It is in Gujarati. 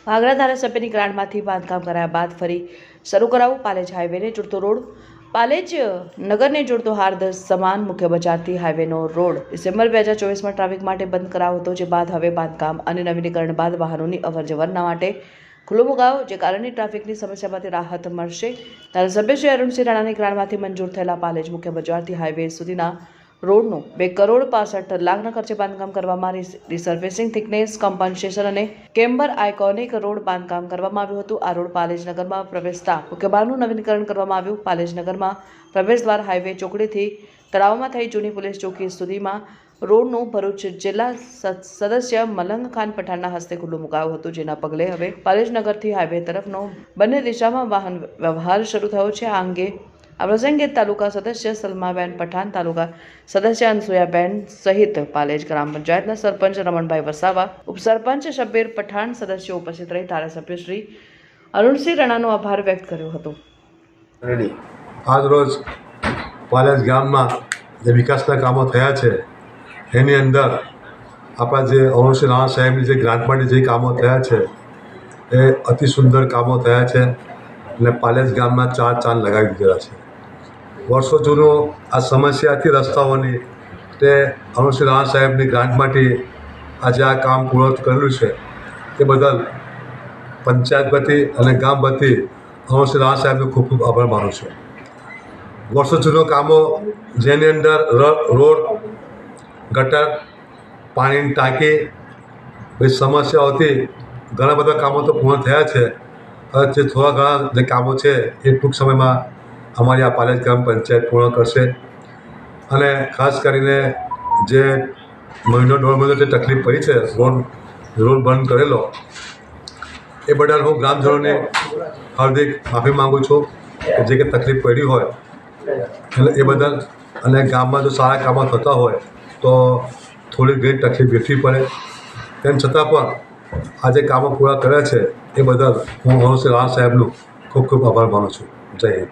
વાગરા ધારાસભ્યની ગ્રાન્ટમાંથી બાંધકામ કરાયા બાદ ફરી શરૂ કરાવું પાલેજ હાઈવેને જોડતો રોડ. પાલેજ નગરને જોડતો હાર્દ સમાન મુખ્ય બજારથી હાઈવેનો રોડ ડિસેમ્બર 2024માં ટ્રાફિક માટે બંધ કરાયો હતો, જે બાદ હવે બાંધકામ અને નવીનીકરણ બાદ વાહનોની અવરજવરના માટે ખુલ્લો મુકાયો, જે કારણે ટ્રાફિકની સમસ્યામાંથી રાહત મળશે. ધારાસભ્ય શ્રી અરુણસિંહ રાણાની ગ્રાન્ટમાંથી મંજૂર થયેલા પાલેજ મુખ્ય બજારથી હાઈવે સુધીના રોડનું 2,65,00,000ના ખર્ચે બાંધકામ કરવામાં રિસર્ફેસિંગ, થિકનેસ, કમ્પન્સેશન અને કેમ્બર આઇકોનિક રોડ બાંધકામ કરવામાં આવ્યું હતું. આ રોડ પાલેજ નગરમાં પ્રવેશતા મુખ્ય માર્ગનું નવીનીકરણ કરવામાં આવ્યું. પાલેજ નગરમાં પ્રવેશદ્વાર હાઈવે ચોકડીથી તળાવમાં થઈ જૂની પોલીસ ચોકી સુધીમાં રોડનું ભરૂચ જિલ્લા સદસ્ય મલંગ ખાન પઠાણના હસ્તે ખુલ્લું મુકાયું હતું, જેના પગલે હવે પાલેજ નગરથી હાઈવે તરફનો બંને દિશામાં વાહન વ્યવહાર શરૂ થયો છે. આ અંગે આ પ્રસંગે તાલુકા સદસ્ય સલમાબેન પઠાણ, તાલુકા સદસ્ય અનસુયાબેન સહિત પાલેજ ગ્રામ પંચાયતના સરપંચ રમણભાઈ વસાવા, ઉપસરપંચ શબ્બીર પઠાણ સદસ્યો ઉપસ્થિત રહી ધારાસભ્ય શ્રી અરુણસિંહ રાણાનો આભાર વ્યક્ત કર્યો હતો. આજ રોજ પાલેજ ગામમાં જે વિકાસના કામો થયા છે એની અંદર આપણા જે અરુણસિંહ રાણા સાહેબની જે ગ્રાન્ટ માટે જે કામો થયા છે એ અતિ સુંદર કામો થયા છે અને પાલેજ ગામમાં ચાર ચાંદ લગાવી દીધેલા છે. વર્ષો જૂનો આ સમસ્યા હતી રસ્તાઓની, તે અરુણસિંહ રાણા સાહેબની ગ્રાન્ટમાંથી આજે આ કામ પૂર્ણ કરેલું છે. તે બદલ પંચાયત વતી અને ગામ વતી અરુણસિંહ રાણા સાહેબનો ખૂબ ખૂબ આભાર માનું છું. વર્ષો જૂનો કામો જેની અંદર રોડ, ગટર, પાણીની ટાંકી બધી સમસ્યાઓ હતી, ઘણા બધા કામો તો પૂર્ણ થયા છે. જે થોડા ઘણા જે કામો છે એ ટૂંક સમયમાં અમારી આ પાલેજ ગ્રામ પંચાયત પૂર્ણ કરશે. અને ખાસ કરીને જે દોઢ મહિનો જે તકલીફ પડી છે રોડ બંધ કરેલો, એ બદલ હું ગ્રામજનોને હાર્દિક માફી માગું છું કે જે કંઈ તકલીફ પડી હોય એટલે એ બદલ. અને ગામમાં જો સારા કામો થતા હોય તો થોડી ઘણી તકલીફ વેઠવી પડે, તેમ છતાં પણ આ જે કામો પૂરા કર્યા છે એ બદલ હું અરુણસિંહ રાણા સાહેબનું ખૂબ ખૂબ આભાર માનું છું. જય હિન્દ.